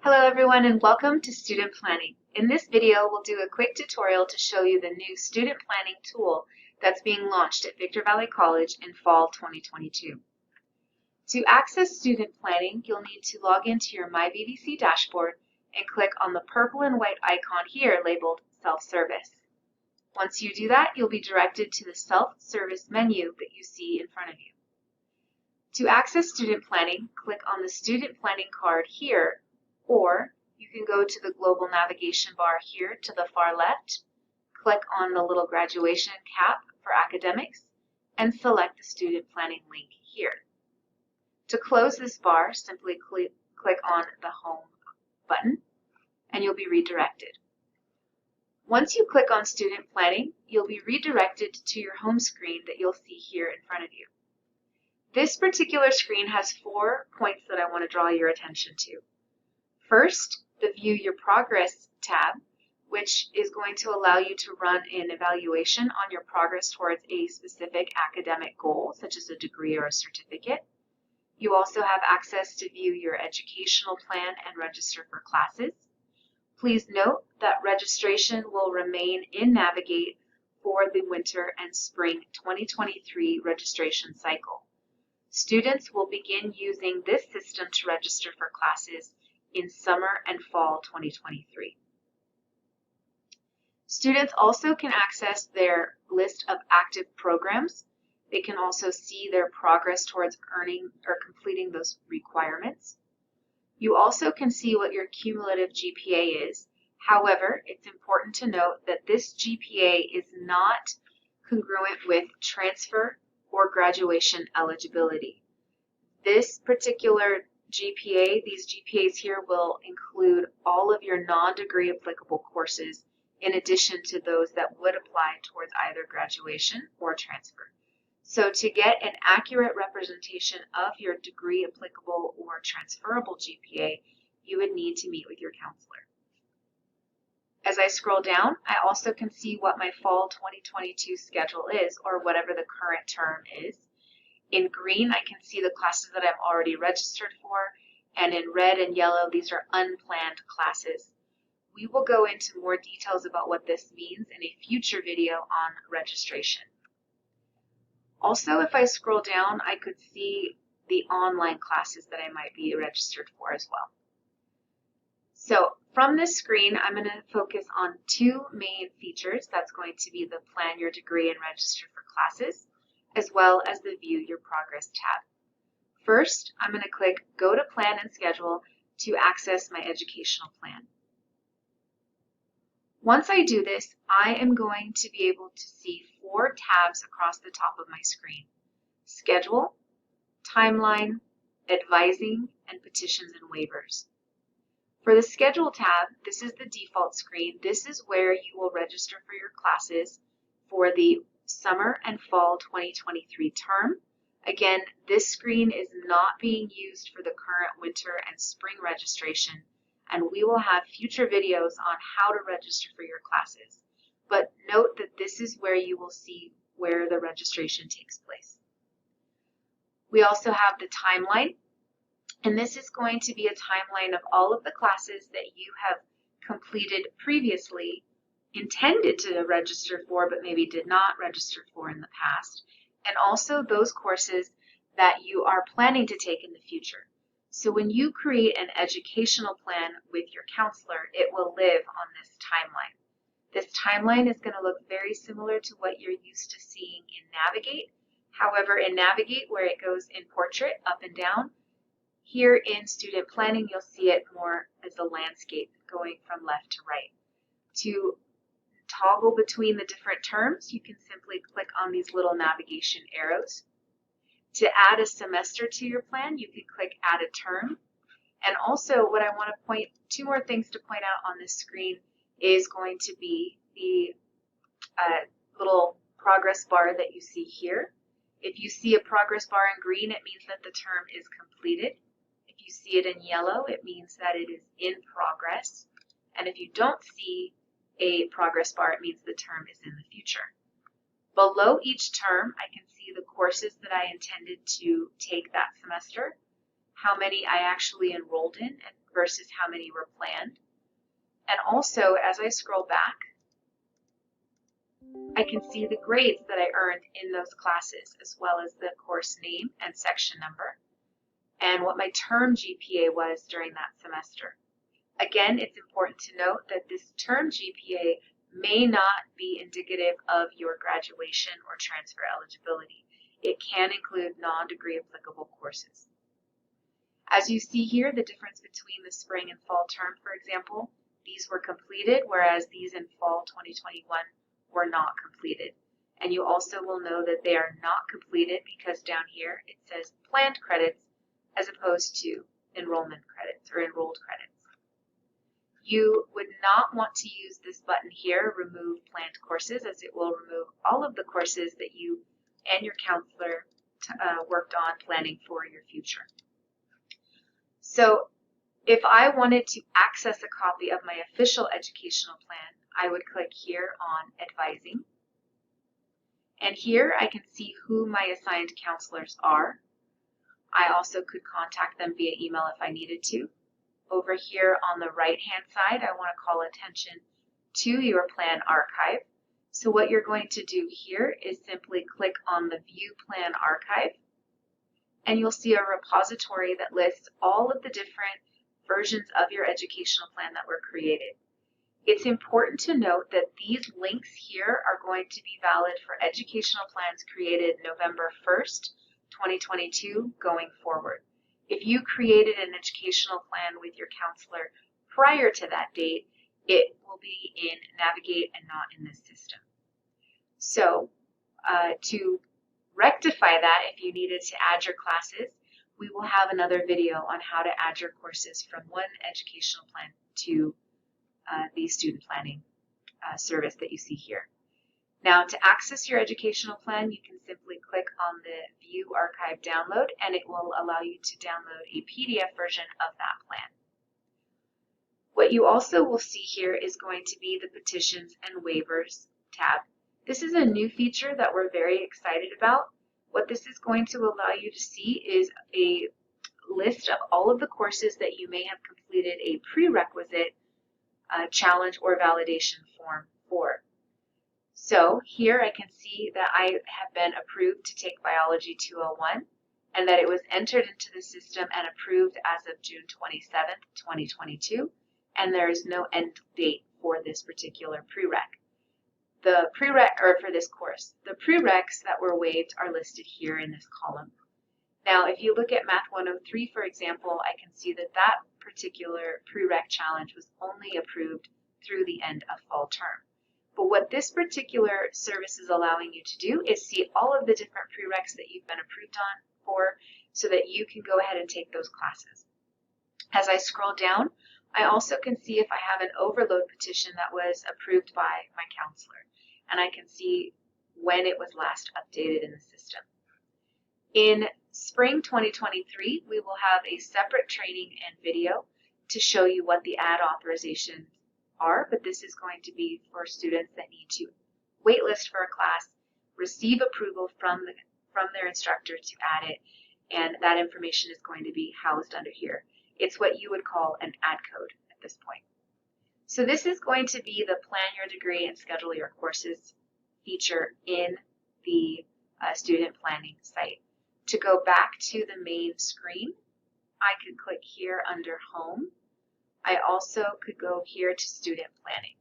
Hello everyone and welcome to Student Planning. In this video, we'll do a quick tutorial to show you the new student planning tool that's being launched at Victor Valley College in fall 2022. To access student planning, you'll need to log into your MyVVC dashboard and click on the purple and white icon here labeled Self-Service. Once you do that, you'll be directed to the Self-Service menu that you see in front of you. To access student planning, click on the Student Planning card here, or you can go to the global navigation bar here to the far left, click on the little graduation cap for academics, and select the student planning link here. To close this bar, simply click on the Home button, and you'll be redirected. Once you click on student planning, you'll be redirected to your home screen that you'll see here in front of you. This particular screen has 4 points that I want to draw your attention to. First, the View Your Progress tab, which is going to allow you to run an evaluation on your progress towards a specific academic goal, such as a degree or a certificate. You also have access to view your educational plan and register for classes. Please note that registration will remain in Navigate for the winter and spring 2023 registration cycle. Students will begin using this system to register for classes in summer and fall 2023. Students also can access their list of active programs. They can also see their progress towards earning or completing those requirements. You also can see what your cumulative GPA is. However, it's important to note that this GPA is not congruent with transfer or graduation eligibility. This particular GPA, these GPAs here will include all of your non-degree applicable courses in addition to those that would apply towards either graduation or transfer. So to get an accurate representation of your degree applicable or transferable GPA, you would need to meet with your counselor. As I scroll down, I also can see what my fall 2022 schedule is, or whatever the current term is. In green, I can see the classes that I'm already registered for, and in red and yellow, these are unplanned classes. We will go into more details about what this means in a future video on registration. Also, if I scroll down, I could see the online classes that I might be registered for as well. So from this screen, I'm going to focus on 2 main features. That's going to be the Plan Your Degree and Register for Classes, as well as the View Your Progress tab. First, I'm going to click Go to Plan and Schedule to access my educational plan. Once I do this, I am going to be able to see 4 tabs across the top of my screen: Schedule, Timeline, Advising, and Petitions and Waivers. For the Schedule tab, this is the default screen. This is where you will register for your classes for the summer and fall 2023 term. Again, this screen is not being used for the current winter and spring registration, and we will have future videos on how to register for your classes. But note that this is where you will see where the registration takes place. We also have the timeline, and this is going to be a timeline of all of the classes that you have completed previously, intended to register for but maybe did not register for in the past, and also those courses that you are planning to take in the future. So when you create an educational plan with your counselor, it will live on this timeline. This timeline is going to look very similar to what you're used to seeing in Navigate. However, in Navigate, where it goes in portrait up and down, here in student planning, you'll see it more as a landscape going from left to right. To toggle between the different terms, you can simply click on these little navigation arrows. To add a semester to your plan, you can click Add a Term. And also, what I want to point, 2 more things to point out on this screen is going to be the little progress bar that you see here. If you see a progress bar in green, it means that the term is completed. If you see it in yellow, it means that it is in progress. And if you don't see a progress bar, it means the term is in the future. Below each term, I can see the courses that I intended to take that semester, how many I actually enrolled in, and versus how many were planned. And also, as I scroll back, I can see the grades that I earned in those classes, as well as the course name and section number, and what my term GPA was during that semester. Again, it's important to note that this term GPA may not be indicative of your graduation or transfer eligibility. It can include non-degree applicable courses. As you see here, the difference between the spring and fall term, for example, these were completed, whereas these in fall 2021 were not completed. And you also will know that they are not completed because down here it says planned credits as opposed to enrollment credits or enrolled credits. You would not want to use this button here, remove planned courses, as it will remove all of the courses that you and your counselor worked on planning for your future. So if I wanted to access a copy of my official educational plan, I would click here on Advising. And here I can see who my assigned counselors are. I also could contact them via email if I needed to. Over here on the right-hand side, I want to call attention to your plan archive. So what you're going to do here is simply click on the View Plan Archive, and you'll see a repository that lists all of the different versions of your educational plan that were created. It's important to note that these links here are going to be valid for educational plans created November 1st, 2022 going forward. If you created an educational plan with your counselor prior to that date, it will be in Navigate and not in this system. So to rectify that, if you needed to add your classes, we will have another video on how to add your courses from one educational plan to the student planning service that you see here. Now, to access your educational plan, you can simply click on the View Archive Download, and it will allow you to download a PDF version of that plan. What you also will see here is going to be the Petitions and Waivers tab. This is a new feature that we're very excited about. What this is going to allow you to see is a list of all of the courses that you may have completed a prerequisite challenge or validation form for. So here I can see that I have been approved to take Biology 201 and that it was entered into the system and approved as of June 27th, 2022, and there is no end date for this particular prereq. For this course. The prereqs that were waived are listed here in this column. Now, if you look at Math 103, for example, I can see that that particular prereq challenge was only approved through the end of fall term. But what this particular service is allowing you to do is see all of the different prereqs that you've been approved on for so that you can go ahead and take those classes. As I scroll down, I also can see if I have an overload petition that was approved by my counselor, and I can see when it was last updated in the system. In spring 2023, we will have a separate training and video to show you what the ad authorizations are, but this is going to be for students that need to waitlist for a class, receive approval from their instructor to add it, and that information is going to be housed under here. It's what you would call an ad code at this point. So this is going to be the Plan Your Degree and Schedule Your Courses feature in the student planning site. To go back to the main screen, I could click here under Home. I also could go here to Student Planning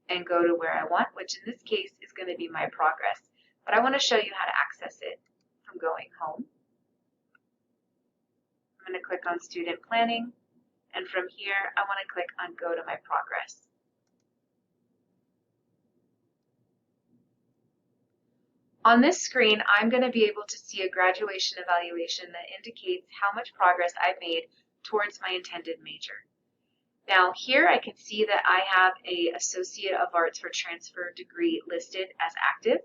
and go to where I want, which in this case is going to be My Progress. But I want to show you how to access it from going home. I'm going to click on Student Planning, and from here I want to click on Go to My Progress. On this screen, I'm going to be able to see a graduation evaluation that indicates how much progress I've made towards my intended major. Now here I can see that I have an Associate of Arts for Transfer degree listed as active,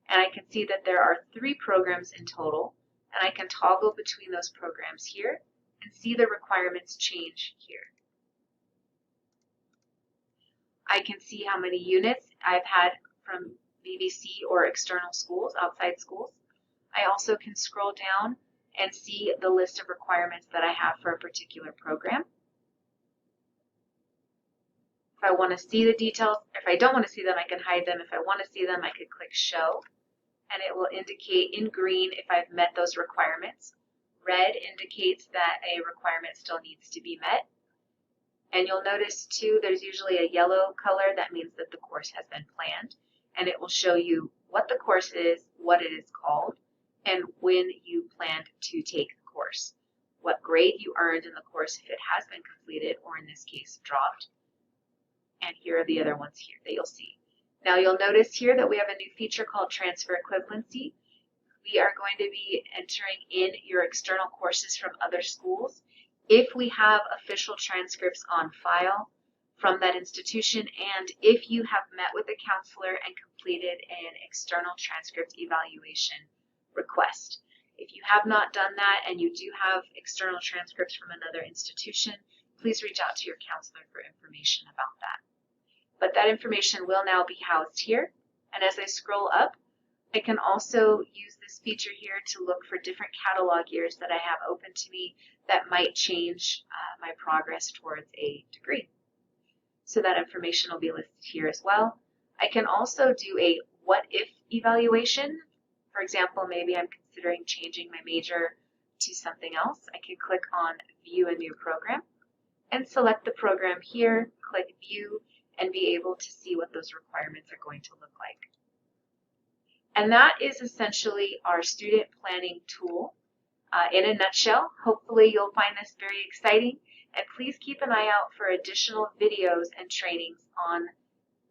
and I can see that there are 3 programs in total, and I can toggle between those programs here and see the requirements change here. I can see how many units I've had from VVC or external schools, outside schools. I also can scroll down and see the list of requirements that I have for a particular program. If I want to see the details, if I don't want to see them, I can hide them. If I want to see them, I could click Show, and it will indicate in green if I've met those requirements. Red indicates that a requirement still needs to be met. And you'll notice too, there's usually a yellow color. That means that the course has been planned, and it will show you what the course is, what it is called, and when you planned to take the course, what grade you earned in the course if it has been completed, or in this case, dropped. And here are the other ones here that you'll see. Now you'll notice here that we have a new feature called transfer equivalency. We are going to be entering in your external courses from other schools. If we have official transcripts on file from that institution, and if you have met with a counselor and completed an external transcript evaluation request. If you have not done that and you do have external transcripts from another institution, please reach out to your counselor for information about that. But that information will now be housed here. And as I scroll up, I can also use this feature here to look for different catalog years that I have open to me that might change my progress towards a degree. So that information will be listed here as well. I can also do a what if evaluation. For example, maybe I'm considering changing my major to something else. I can click on View a New Program and select the program here, click View, and be able to see what those requirements are going to look like. And that is essentially our student planning tool in a nutshell. Hopefully you'll find this very exciting, and please keep an eye out for additional videos and trainings on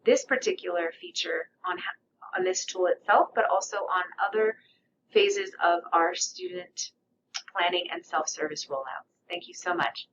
this particular feature, on this tool itself, but also on other phases of our student planning and self-service rollout. Thank you so much.